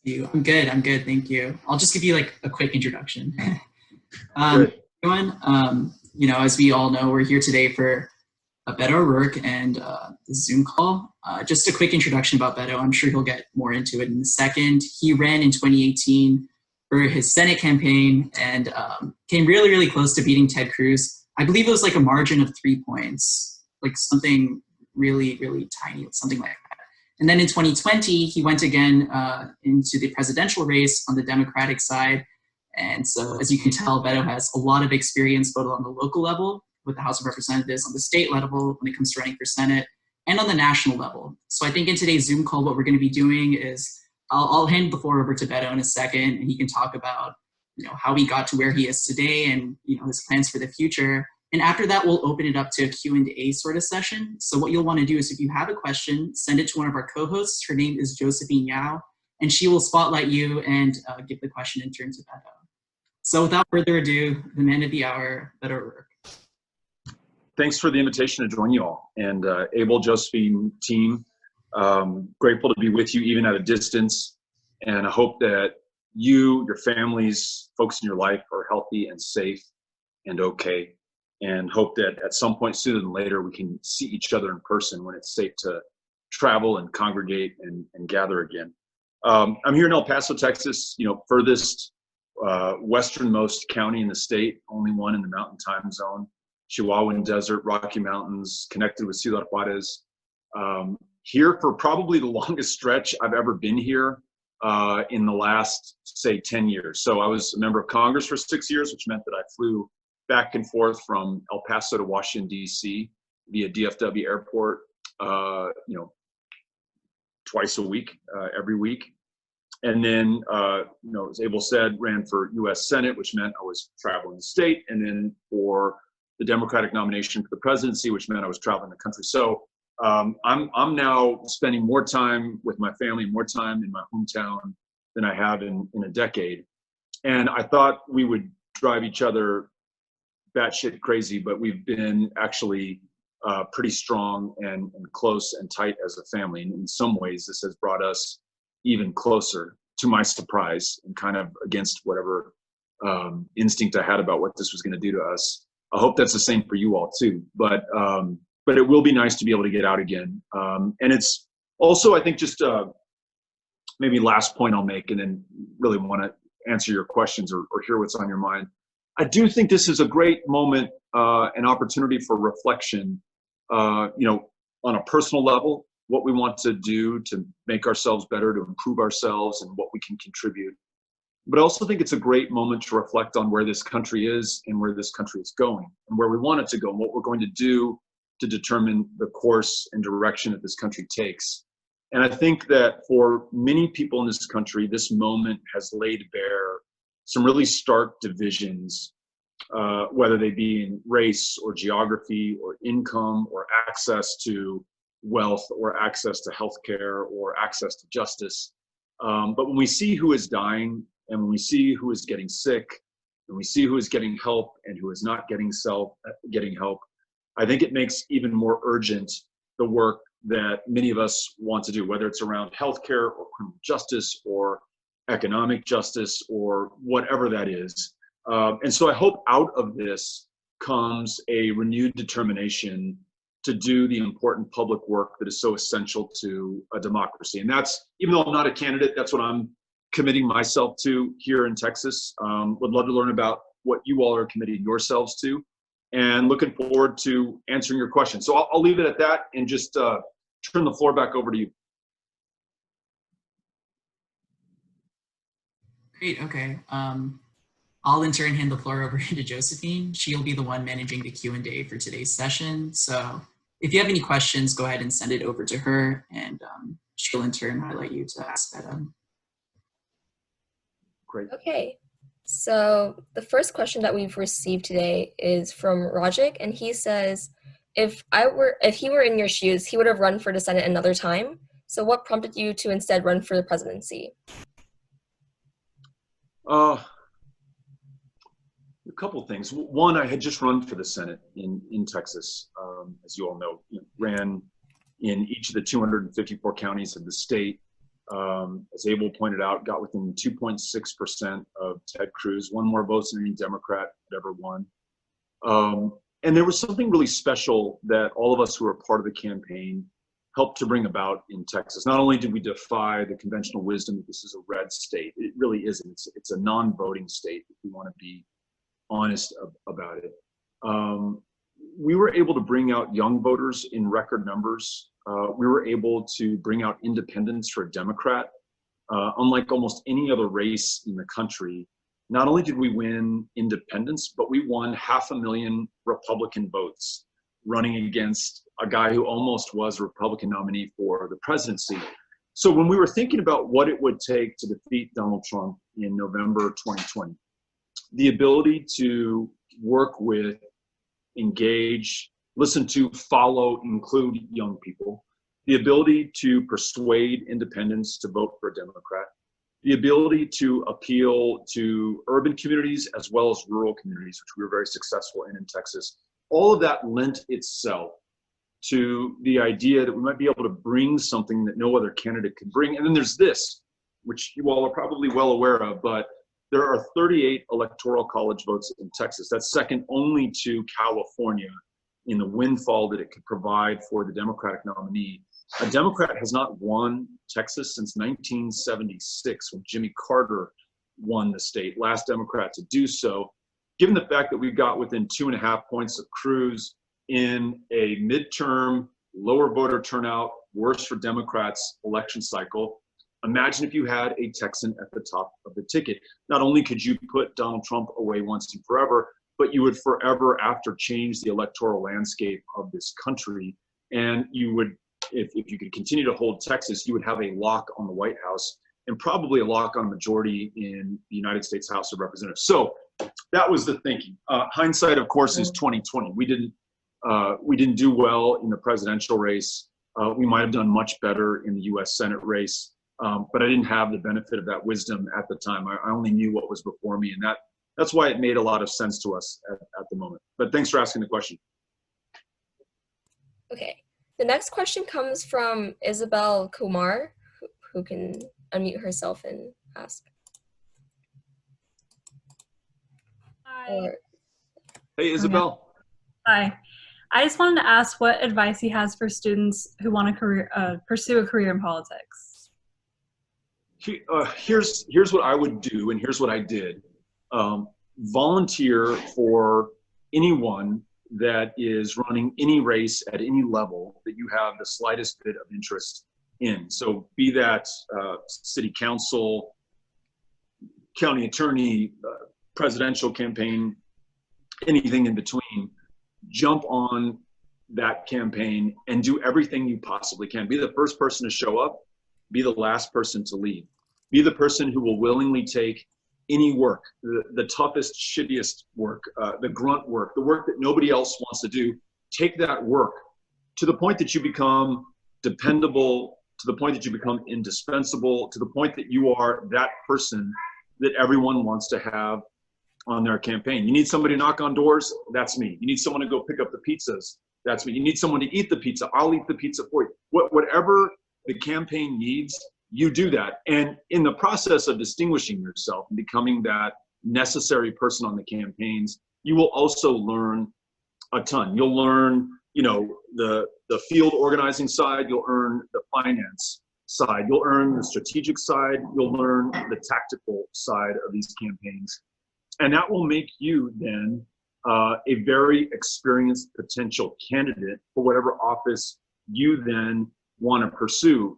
You. I'm good. I'm good. Thank you. I'll just give you like a quick introduction. Great. Everyone, as we all know, we're here today for Beto, Rourke, and the Zoom call. Just a quick introduction about Beto. I'm sure he'll get more into it in a second. He ran in 2018 for his Senate campaign and came really, really close to beating Ted Cruz. I believe it was like a margin of 3 points, like something really, really tiny, something like that. And then in 2020, he went again into the presidential race on the Democratic side. And so, as you can tell, Beto has a lot of experience both on the local level with the House of Representatives, on the state level when it comes to running for Senate, and on the national level. So I think in today's Zoom call, what we're going to be doing is I'll hand the floor over to Beto in a second, and he can talk about how he got to where he is today and his plans for the future. And after that, we'll open it up to a Q&A sort of session. So what you'll want to do is if you have a question, send it to one of our co-hosts. Her name is Josephine Yao, and she will spotlight you and give the question in turn to Beto. So without further ado, the man of the hour, Beto Rourke. Thanks for the invitation to join you all. And Abel, Josephine, team, grateful to be with you even at a distance. And I hope that you, your families, folks in your life are healthy and safe and okay. And hope that at some point sooner than later, we can see each other in person when it's safe to travel and congregate and gather again. I'm here in El Paso, Texas, furthest westernmost county in the state, only one in the mountain time zone, Chihuahuan Desert, Rocky Mountains, connected with Ciudad Juarez. Here for probably the longest stretch I've ever been here in the last, say, 10 years. So I was a member of Congress for 6 years, which meant that I flew back and forth from El Paso to Washington, D.C. via DFW airport, twice a week, every week. And then, as Abel said, ran for U.S. Senate, which meant I was traveling the state. And then for the Democratic nomination for the presidency, which meant I was traveling the country. So I'm now spending more time with my family, more time in my hometown than I have in a decade. And I thought we would drive each other batshit crazy, but we've been actually pretty strong and close and tight as a family. And in some ways, this has brought us even closer, to my surprise, and kind of against whatever instinct I had about what this was going to do to us. I hope that's the same for you all too. But it will be nice to be able to get out again. And it's also, I think, just maybe last point I'll make, and then really want to answer your questions or hear what's on your mind. I do think this is a great moment, an opportunity for reflection, on a personal level, what we want to do to make ourselves better, to improve ourselves, and what we can contribute. But I also think it's a great moment to reflect on where this country is and where this country is going and where we want it to go and what we're going to do to determine the course and direction that this country takes. And I think that for many people in this country, this moment has laid bare some really stark divisions, whether they be in race or geography or income or access to wealth or access to healthcare or access to justice. But when we see who is dying and when we see who is getting sick and we see who is getting help and who is not getting help, I think it makes even more urgent the work that many of us want to do, whether it's around healthcare or criminal justice or economic justice or whatever that is. And so I hope out of this comes a renewed determination to do the important public work that is so essential to a democracy. And that's, even though I'm not a candidate, that's what I'm committing myself to here in Texas. Would love to learn about what you all are committing yourselves to, and looking forward to answering your questions. So I'll leave it at that and just turn the floor back over to you. Great, okay. I'll in turn hand the floor over to Josephine. She'll be the one managing the Q&A for today's session. So if you have any questions, go ahead and send it over to her, and she'll in turn highlight you to ask Beto. Great. Okay, so the first question that we've received today is from Rajik, and he says, if he were in your shoes, he would have run for the Senate another time. So what prompted you to instead run for the presidency? A couple of things. One, I had just run for the Senate in Texas, as you all know, ran in each of the 254 counties of the state. As Abel pointed out, got within 2.6% of Ted Cruz, won more votes than any Democrat had ever won. And there was something really special that all of us who were part of the campaign helped to bring about in Texas. Not only did we defy the conventional wisdom that this is a red state, it really isn't. It's a non-voting state, if we want to be honest about it. We were able to bring out young voters in record numbers. We were able to bring out independents for a Democrat. Unlike almost any other race in the country, not only did we win independents, but we won 500,000 Republican votes running against a guy who almost was a Republican nominee for the presidency. So when we were thinking about what it would take to defeat Donald Trump in November 2020, the ability to work with, engage, listen to, follow, include young people, the ability to persuade independents to vote for a Democrat, the ability to appeal to urban communities as well as rural communities, which we were very successful in Texas. All of that lent itself to the idea that we might be able to bring something that no other candidate could bring. And then there's this, which you all are probably well aware of, but there are 38 electoral college votes in Texas. That's second only to California in the windfall that it could provide for the Democratic nominee. A Democrat has not won Texas since 1976 when Jimmy Carter won the state, last Democrat to do so. Given the fact that we got within 2.5 points of Cruz in a midterm, lower voter turnout, worse for Democrats election cycle, imagine if you had a Texan at the top of the ticket. Not only could you put Donald Trump away once and forever, but you would forever after change the electoral landscape of this country. And you would, if you could continue to hold Texas, you would have a lock on the White House and probably a lock on a majority in the United States House of Representatives. So that was the thinking. Hindsight, of course, is 2020. We didn't do well in the presidential race. We might have done much better in the U.S. Senate race, but I didn't have the benefit of that wisdom at the time. I only knew what was before me, and that's why it made a lot of sense to us at the moment. But thanks for asking the question. Okay. The next question comes from Isabel Kumar, who can unmute herself and ask. Hi. Hey, Isabel. Hi. I just wanted to ask what advice he has for students who want to pursue a career in politics. Here's what I would do, and here's what I did. Volunteer for anyone that is running any race at any level that you have the slightest bit of interest in. So be that city council, county attorney, presidential campaign, anything in between. Jump on that campaign and do everything you possibly can. Be the first person to show up, be the last person to leave. Be the person who will willingly take any work, the toughest, shittiest work, the grunt work, the work that nobody else wants to do. Take that work to the point that you become dependable, to the point that you become indispensable, to the point that you are that person that everyone wants to have on their campaign. You need somebody to knock on doors? That's me. You need someone to go pick up the pizzas? That's me. You need someone to eat the pizza? I'll eat the pizza for you. Whatever the campaign needs, you do that. And in the process of distinguishing yourself and becoming that necessary person on the campaigns, you will also learn a ton. You'll learn, the field organizing side, you'll earn the finance side, you'll earn the strategic side, you'll learn the tactical side of these campaigns. And that will make you then a very experienced potential candidate for whatever office you then want to pursue.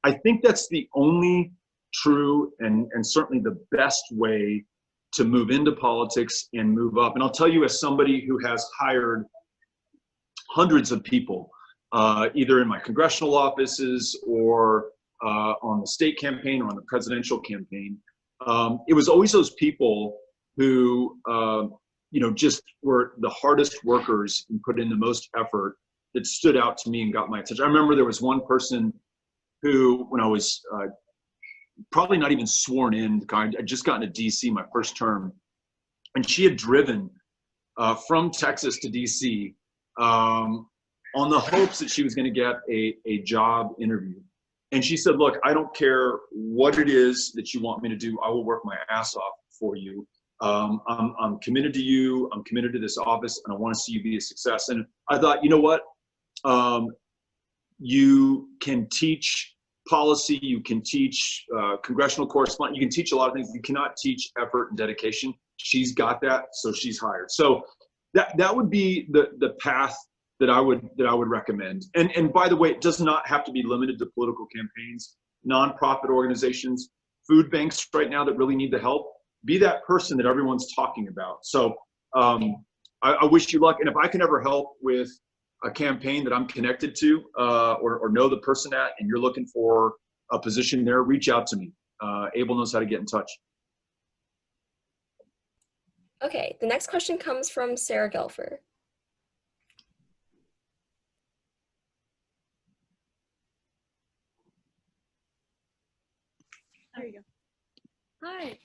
I think that's the only true and certainly the best way to move into politics and move up. And I'll tell you, as somebody who has hired hundreds of people, either in my congressional offices or on the state campaign or on the presidential campaign, it was always those people who just were the hardest workers and put in the most effort that stood out to me and got my attention. I remember there was one person who, when I was probably not even sworn in, I'd just gotten to DC my first term, and she had driven from Texas to DC on the hopes that she was going to get a job interview. And she said, look, I don't care what it is that you want me to do. I will work my ass off for you. I'm committed to you. I'm committed to this office, and I want to see you be a success. And I thought, you know what? You can teach policy. You can teach congressional correspondence. You can teach a lot of things. You cannot teach effort and dedication. She's got that, so she's hired. So that would be the path that I would recommend. And by the way, it does not have to be limited to political campaigns, nonprofit organizations, food banks right now that really need the help. Be that person that everyone's talking about. So I wish you luck. And if I can ever help with a campaign that I'm connected to or know the person at, and you're looking for a position there, reach out to me. Abel knows how to get in touch. Okay, the next question comes from Sarah Gelfer. There you go. Hi,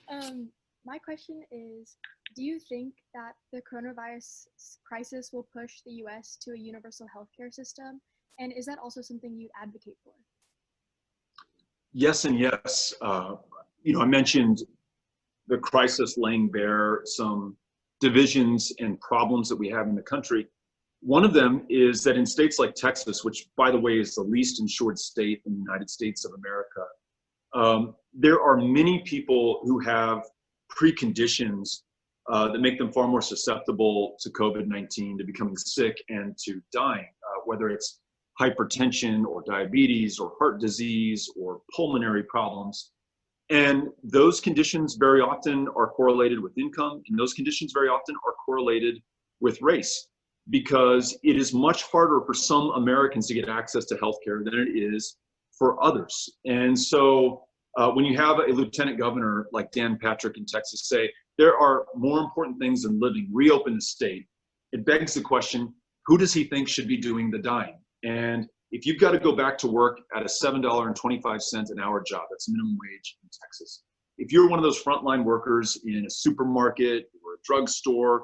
my question is, do you think that the coronavirus crisis will push the US to a universal healthcare system? And is that also something you'd advocate for? Yes and yes. I mentioned the crisis laying bare some divisions and problems that we have in the country. One of them is that in states like Texas, which by the way is the least insured state in the United States of America, there are many people who have preconditions that make them far more susceptible to COVID-19, to becoming sick and to dying, whether it's hypertension or diabetes or heart disease or pulmonary problems. And those conditions very often are correlated with income, and those conditions very often are correlated with race, because it is much harder for some Americans to get access to healthcare than it is for others. And so when you have a lieutenant governor like Dan Patrick in Texas say, there are more important things than living, reopen the state, it begs the question, who does he think should be doing the dying? And if you've got to go back to work at a $7.25 an hour job, that's minimum wage in Texas. If you're one of those frontline workers in a supermarket or a drugstore,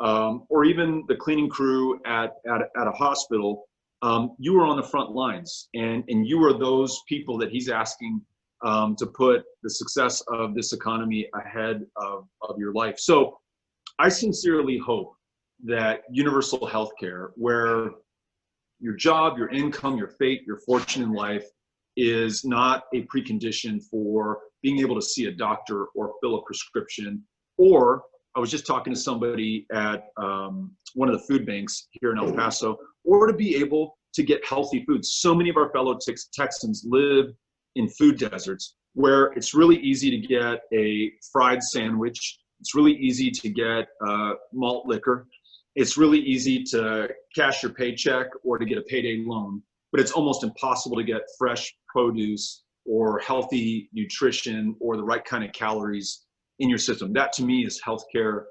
or even the cleaning crew at a hospital, you are on the front lines, and you are those people that he's asking to put the success of this economy ahead of your life. So I sincerely hope that universal health care, where your job, your income, your fate, your fortune in life is not a precondition for being able to see a doctor or fill a prescription. Or I was just talking to somebody at one of the food banks here in El Paso, or to be able to get healthy food. So many of our fellow Texans live in food deserts where it's really easy to get a fried sandwich. It's really easy to get malt liquor. It's really easy to cash your paycheck or to get a payday loan, but it's almost impossible to get fresh produce or healthy nutrition or the right kind of calories in your system. That to me is healthcare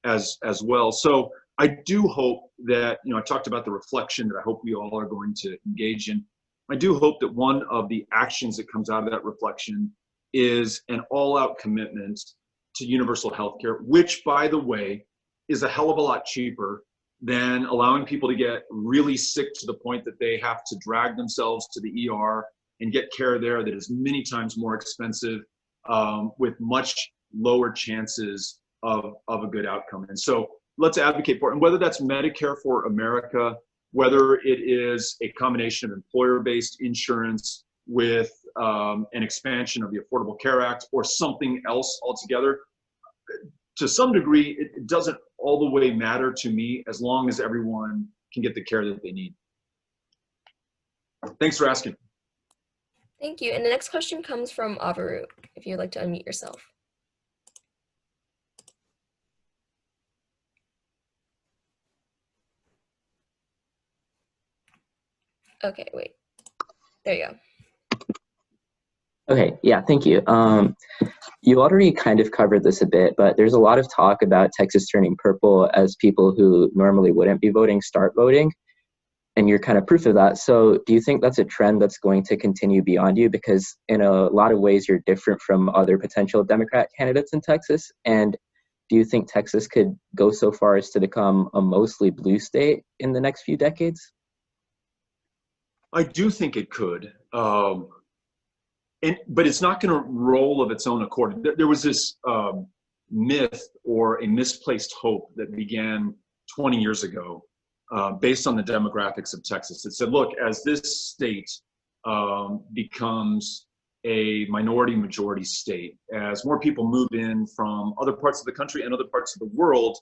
as well. So I do hope that, I talked about the reflection that I hope we all are going to engage in. I do hope that one of the actions that comes out of that reflection is an all-out commitment to universal healthcare, which, by the way, is a hell of a lot cheaper than allowing people to get really sick to the point that they have to drag themselves to the ER and get care there that is many times more expensive, with much lower chances of a good outcome. And so let's advocate for it. And whether that's Medicare for America, whether it is a combination of employer-based insurance with an expansion of the Affordable Care Act or something else altogether, to some degree, it doesn't all the way matter to me as long as everyone can get the care that they need. Thanks for asking. Thank you. And the next question comes from Avaru, if you'd like to unmute yourself. Okay, wait. There you go. Okay, yeah, thank you. You already kind of covered this a bit, but there's a lot of talk about Texas turning purple as people who normally wouldn't be voting start voting, and you're kind of proof of that. So do you think that's a trend that's going to continue beyond you? Because in a lot of ways, you're different from other potential Democrat candidates in Texas. And do you think Texas could go so far as to become a mostly blue state in the next few decades? I do think it could. but it's not going to roll of its own accord. There was this myth or a misplaced hope that began 20 years ago based on the demographics of Texas. It said, look, as this state becomes a minority majority state, as more people move in from other parts of the country and other parts of the world,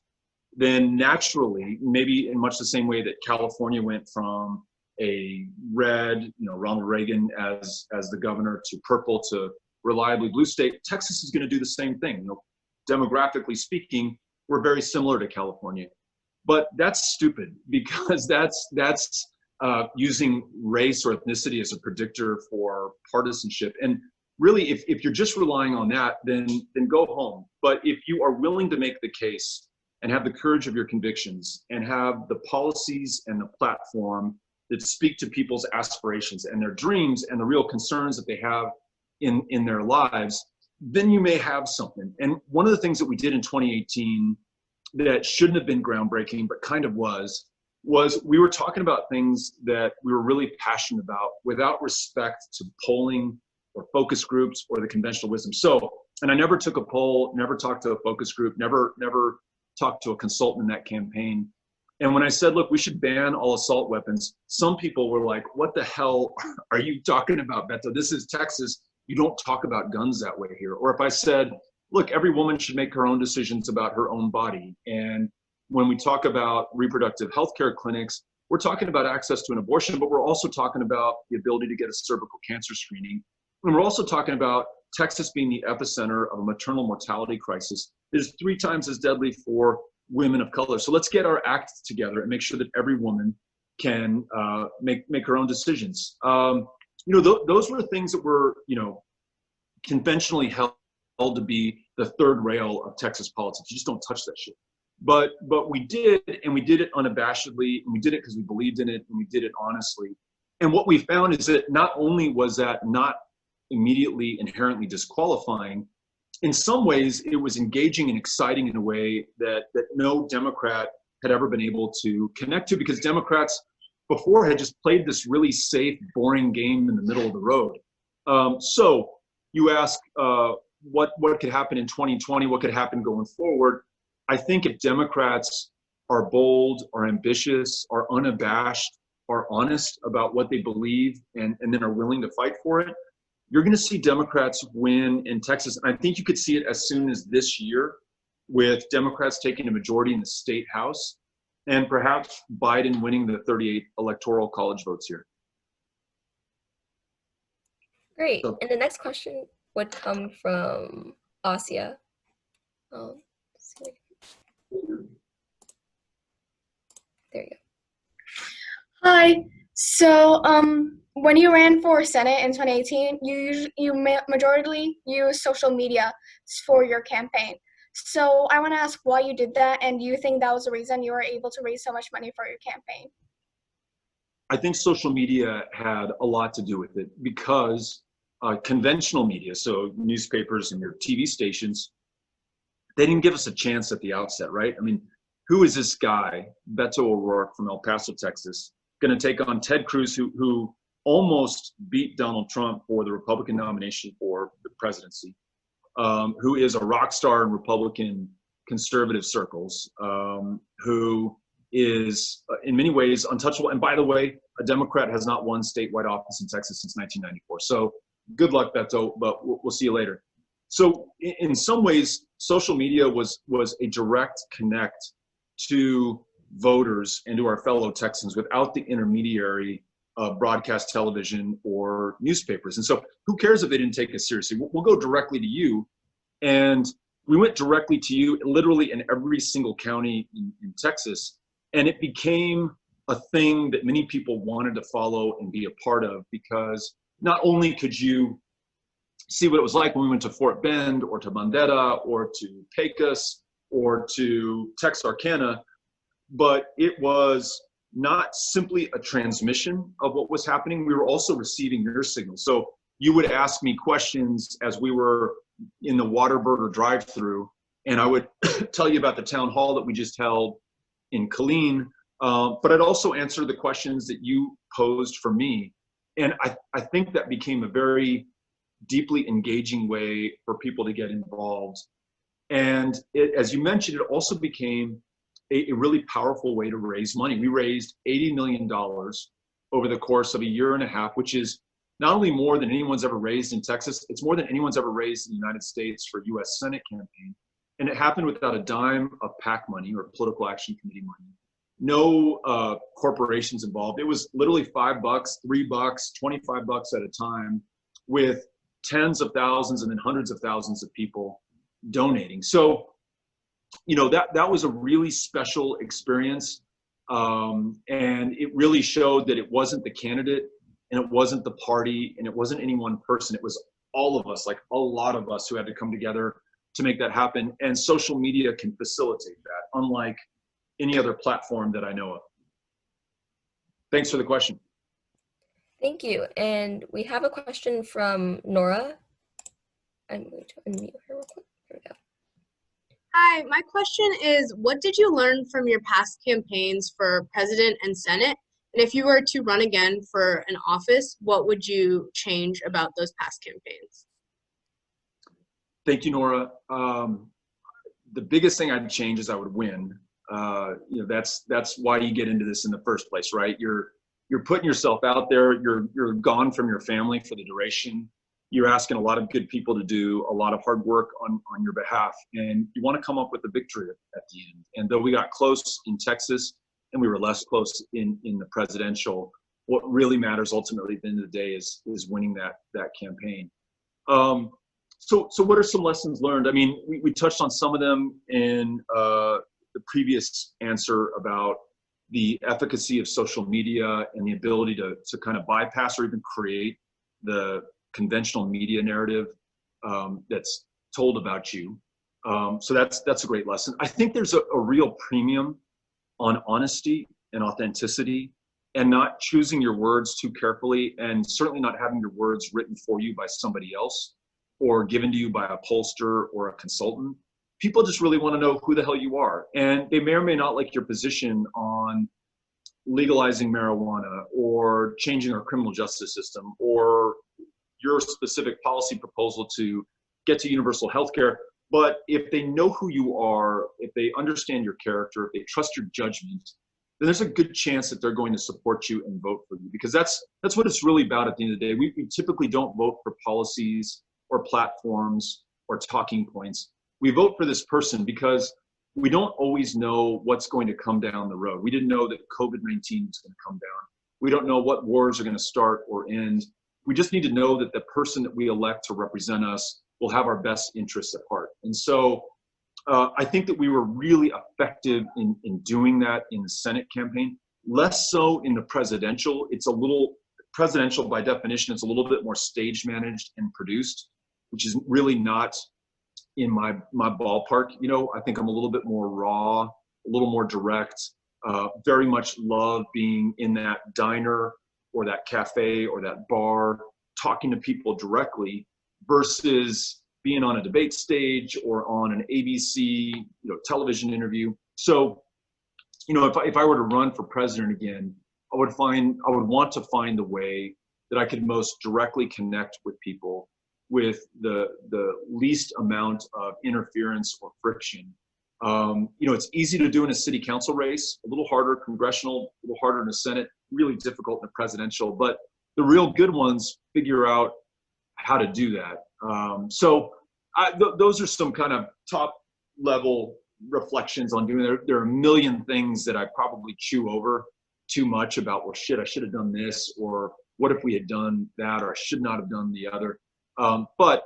then naturally, maybe in much the same way that California went from a red, Ronald Reagan as the governor, to purple to reliably blue state, Texas is going to do the same thing. Demographically speaking, we're very similar to California, but that's stupid, because that's using race or ethnicity as a predictor for partisanship. And really, if you're just relying on that, then go home. But if you are willing to make the case and have the courage of your convictions and have the policies and the platform that speak to people's aspirations and their dreams and the real concerns that they have in their lives, then you may have something. And one of the things that we did in 2018 that shouldn't have been groundbreaking, but kind of was we were talking about things that we were really passionate about without respect to polling or focus groups or the conventional wisdom. So, and I never took a poll, never talked to a focus group, never talked to a consultant in that campaign. And when I said, look, we should ban all assault weapons, some people were like, what the hell are you talking about, Beto? This is Texas. You don't talk about guns that way here. Or if I said, look, every woman should make her own decisions about her own body. And when we talk about reproductive health care clinics, we're talking about access to an abortion, but we're also talking about the ability to get a cervical cancer screening. And we're also talking about Texas being the epicenter of a maternal mortality crisis that is 3 times as deadly for women of color. So let's get our act together and make sure that every woman can make her own decisions. Those were the things that were, conventionally held to be the third rail of Texas politics. You just don't touch that shit. But we did, and we did it unabashedly, and we did it because we believed in it, and we did it honestly. And what we found is that not only was that not immediately inherently disqualifying, in some ways it was engaging and exciting in a way that no Democrat had ever been able to connect to, because Democrats before had just played this really safe, boring game in the middle of the road. So you ask what could happen in 2020, what could happen going forward. I think if Democrats are bold, are ambitious, are unabashed, are honest about what they believe, and then are willing to fight for it, you're going to see Democrats win in Texas. And I think you could see it as soon as this year, with Democrats taking a majority in the state house, and perhaps Biden winning the 38 electoral college votes here. Great. And the next question would come from Asia. There you go. Hi. So, when you ran for Senate in 2018, you majorly used social media for your campaign. So I want to ask why you did that, and do you think that was the reason you were able to raise so much money for your campaign? I think social media had a lot to do with it, because conventional media, so newspapers and your TV stations, they didn't give us a chance at the outset, right? I mean, who is this guy, Beto O'Rourke from El Paso, Texas, going to take on Ted Cruz, who almost beat Donald Trump for the Republican nomination for the presidency, who is a rock star in Republican conservative circles, who is in many ways untouchable. And by the way, a Democrat has not won statewide office in Texas since 1994. So good luck, Beto, but we'll see you later. So in some ways, social media was a direct connect to voters and to our fellow Texans without the intermediary of broadcast television or newspapers. And so who cares if they didn't take us seriously? We'll go directly to you. And we went directly to you literally in every single county in Texas. And it became a thing that many people wanted to follow and be a part of, because not only could you see what it was like when we went to Fort Bend or to Bandera or to Pecos or to Texarkana, but it was not simply a transmission of what was happening. We were also receiving your signal. So you would ask me questions as we were in the Whataburger drive-through, and I would tell you about the town hall that we just held in Killeen, but I'd also answer the questions that you posed for me. And I think that became a very deeply engaging way for people to get involved. And it, as you mentioned, it also became a really powerful way to raise money. We raised $80 million over the course of a year and a half, which is not only more than anyone's ever raised in Texas, it's more than anyone's ever raised in the United States for US Senate campaign. And it happened without a dime of PAC money or political action committee money. No corporations involved. It was literally $5, $3, $25 at a time, with tens of thousands and then hundreds of thousands of people donating. So, you know, that was a really special experience. And it really showed that it wasn't the candidate and it wasn't the party and it wasn't any one person. It was all of us, like a lot of us, who had to come together to make that happen. And social media can facilitate that, unlike any other platform that I know of. Thanks for the question. Thank you. And we have a question from Nora. I'm going to unmute her real quick. There we go. Hi, my question is, what did you learn from your past campaigns for president and Senate? And if you were to run again for an office, what would you change about those past campaigns? Thank you, Nora. The biggest thing I'd change is I would win. You know, that's why you get into this in the first place, right? You're putting yourself out there. You're gone from your family for the duration. You're asking a lot of good people to do a lot of hard work on your behalf, and you want to come up with a victory at the end. And though we got close in Texas and we were less close in the presidential, what really matters ultimately at the end of the day is winning that campaign. So what are some lessons learned? I mean, we touched on some of them in the previous answer about the efficacy of social media and the ability to kind of bypass or even create the conventional media narrative that's told about you. So that's a great lesson. I think there's a real premium on honesty and authenticity, and not choosing your words too carefully, and certainly not having your words written for you by somebody else or given to you by a pollster or a consultant. People just really want to know who the hell you are. And they may or may not like your position on legalizing marijuana or changing our criminal justice system or your specific policy proposal to get to universal health care. But if they know who you are, if they understand your character, if they trust your judgment, then there's a good chance that they're going to support you and vote for you, because that's what it's really about at the end of the day. We typically don't vote for policies or platforms or talking points. We vote for this person because we don't always know what's going to come down the road. We didn't know that COVID-19 was going to come down. We don't know what wars are going to start or end. We just need to know that the person that we elect to represent us will have our best interests at heart. And so I think that we were really effective in doing that in the Senate campaign, less so in the presidential. It's a little, presidential by definition, it's a little bit more stage managed and produced, which is really not in my ballpark. You know, I think I'm a little bit more raw, a little more direct, very much love being in that diner or that cafe or that bar, talking to people directly, versus being on a debate stage or on an ABC, television interview. So, if I were to run for president again, I would want to find the way that I could most directly connect with people with the least amount of interference or friction. It's easy to do in a city council race, a little harder congressional, a little harder in the Senate, really difficult in the presidential, but the real good ones figure out how to do that. Those are some kind of top level reflections on doing it. There are a million things that I probably chew over too much about, well, shit, I should have done this, or what if we had done that, or I should not have done the other. But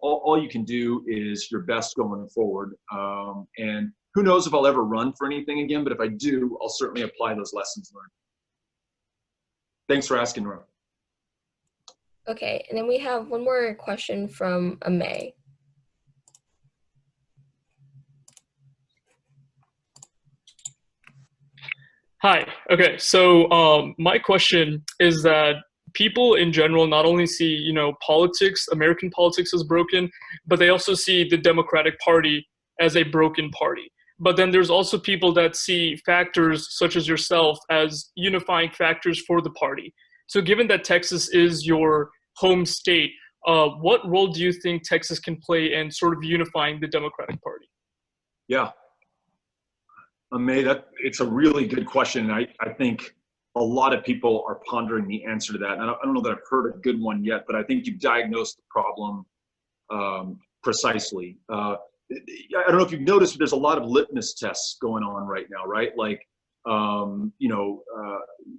all you can do is your best going forward. And who knows if I'll ever run for anything again, but if I do, I'll certainly apply those lessons learned. Thanks for asking, Rourke. Okay, and then we have one more question from May. Hi. Okay. So my question is that people in general not only see, politics, American politics as broken, but they also see the Democratic Party as a broken party. But then there's also people that see factors such as yourself as unifying factors for the party. So given that Texas is your home state, what role do you think Texas can play in sort of unifying the Democratic Party? Yeah, May, it's a really good question. And I think a lot of people are pondering the answer to that. And I don't know that I've heard a good one yet, but I think you've diagnosed the problem precisely. I don't know if you've noticed, but there's a lot of litmus tests going on right now, right? Like,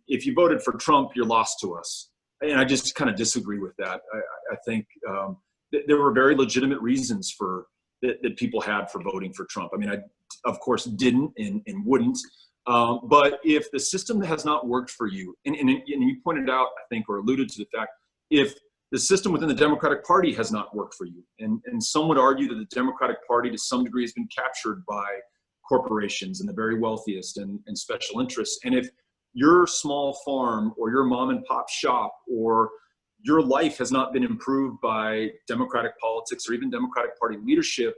if you voted for Trump, you're lost to us. And I just kind of disagree with that. I think there were very legitimate reasons that people had for voting for Trump. I mean, I, of course, didn't and wouldn't. But if the system has not worked for you, and you pointed out, I think, or alluded to the fact, if the system within the Democratic Party has not worked for you, and some would argue that the Democratic Party to some degree has been captured by corporations and the very wealthiest and special interests. And if your small farm or your mom and pop shop or your life has not been improved by Democratic politics or even Democratic Party leadership,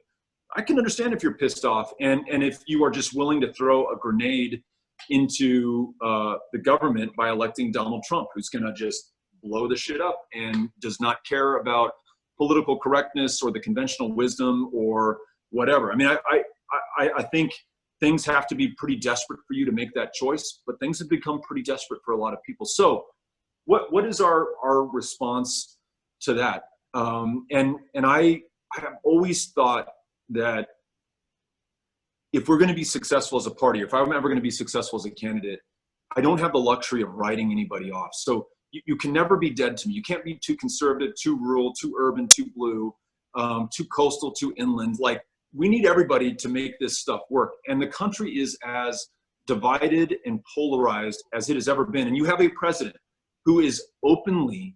I can understand if you're pissed off and if you are just willing to throw a grenade into the government by electing Donald Trump, who's going to just blow the shit up and does not care about political correctness or the conventional wisdom or whatever. I mean, I think things have to be pretty desperate for you to make that choice, but things have become pretty desperate for a lot of people. So what is our response to that? And I have always thought that if we're going to be successful as a party, if I'm ever going to be successful as a candidate, I don't have the luxury of writing anybody off. So you can never be dead to me. You can't be too conservative, too rural, too urban, too blue, too coastal, too inland. Like, we need everybody to make this stuff work. And the country is as divided and polarized as it has ever been. And you have a president who is openly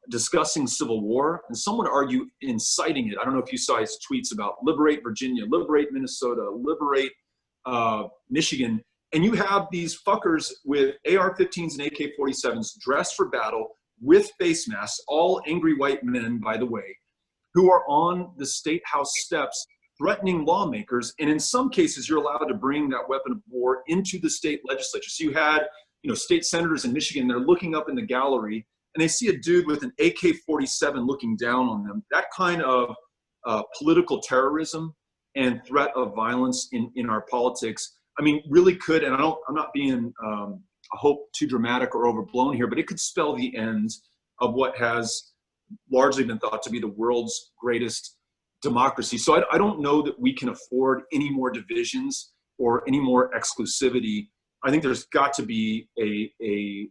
discussing civil war, and some would argue inciting it. I don't know if you saw his tweets about liberate Virginia, liberate Minnesota, liberate Michigan. And you have these fuckers with AR-15s and AK-47s dressed for battle with face masks, all angry white men, by the way, who are on the state house steps threatening lawmakers. And in some cases, you're allowed to bring that weapon of war into the state legislature. So you had, state senators in Michigan, they're looking up in the gallery and they see a dude with an AK-47 looking down on them. That kind of political terrorism and threat of violence in our politics, I mean, really could, and I'm not being, I hope, too dramatic or overblown here, but it could spell the end of what has largely been thought to be the world's greatest democracy. So I don't know that we can afford any more divisions or any more exclusivity. I think there's got to be a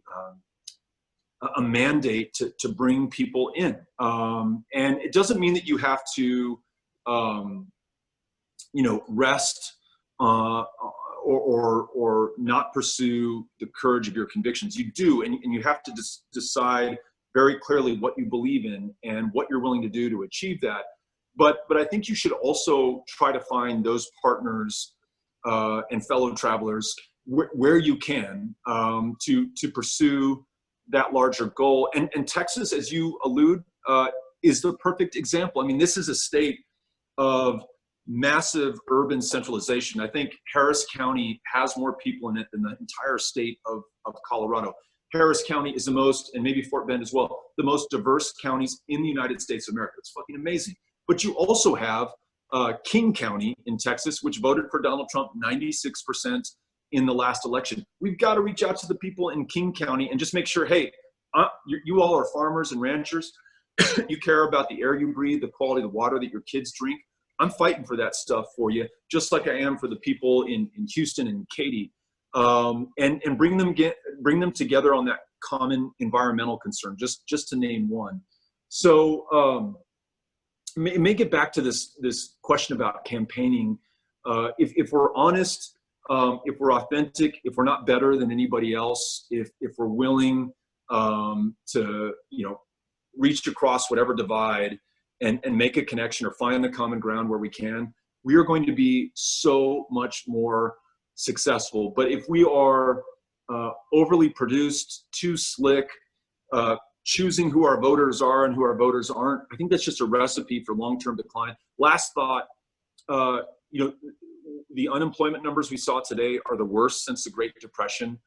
mandate to bring people in. And it doesn't mean that you have to, rest or not pursue the courage of your convictions. You do, and you have to decide very clearly what you believe in and what you're willing to do to achieve that. But I think you should also try to find those partners and fellow travelers where you can to pursue that larger goal. And Texas, as you allude, is the perfect example. I mean, this is a state of massive urban centralization. I think Harris County has more people in it than the entire state of Colorado. Harris County is the most, and maybe Fort Bend as well, the most diverse counties in the United States of America. It's fucking amazing. But you also have King County in Texas, which voted for Donald Trump 96% in the last election. We've got to reach out to the people in King County and just make sure, hey, you all are farmers and ranchers. You care about the air you breathe, the quality of the water that your kids drink. I'm fighting for that stuff for you, just like I am for the people in Houston and Katy, and bring them together on that common environmental concern, just to name one. So may get back to this question about campaigning. If we're honest, if we're authentic, if we're not better than anybody else, if we're willing to reach across whatever divide and make a connection or find the common ground where we can, we are going to be so much more successful. But if we are overly produced, too slick, choosing who our voters are and who our voters aren't, I think that's just a recipe for long-term decline. Last thought, the unemployment numbers we saw today are the worst since the Great Depression.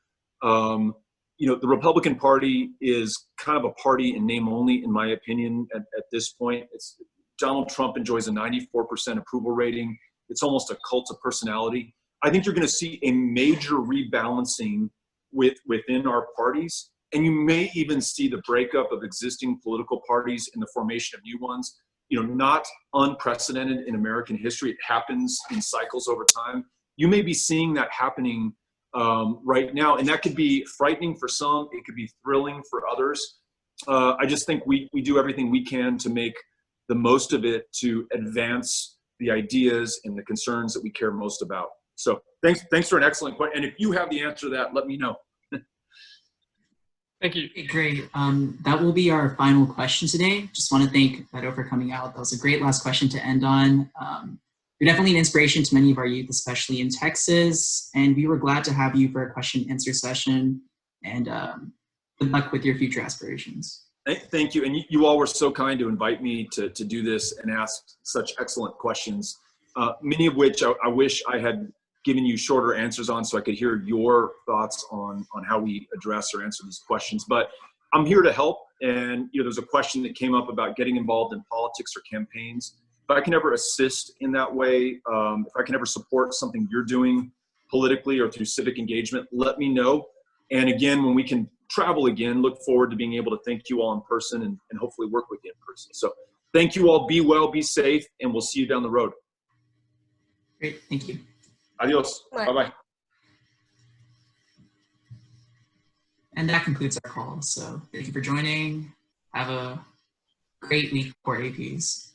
the Republican Party is kind of a party in name only, in my opinion, at this point. Donald Trump enjoys a 94% approval rating. It's almost a cult of personality. I think you're going to see a major rebalancing within our parties, and you may even see the breakup of existing political parties and the formation of new ones. Not unprecedented in American history. It happens in cycles over time. You may be seeing that happening right now, and that could be frightening for some. It could be thrilling for others. I just think we do everything we can to make the most of it, to advance the ideas and the concerns that we care most about. So thanks for an excellent question. And if you have the answer to that, let me know. Thank you. Great. That will be our final question today. Just want to thank Beto for coming out. That was a great last question to end on. You're definitely an inspiration to many of our youth, especially in Texas. And we were glad to have you for a question and answer session. And good luck with your future aspirations. Thank you. And you all were so kind to invite me to do this and ask such excellent questions, many of which I wish I had given you shorter answers on so I could hear your thoughts on how we address or answer these questions. But I'm here to help. And there's a question that came up about getting involved in politics or campaigns. If I can ever assist in that way, if I can ever support something you're doing politically or through civic engagement, let me know. And again, when we can travel again, look forward to being able to thank you all in person and hopefully work with you in person. So thank you all. Be well, be safe, and we'll see you down the road. Great. Thank you. Adios. Bye-bye. And that concludes our call. So thank you for joining. Have a great week for APs.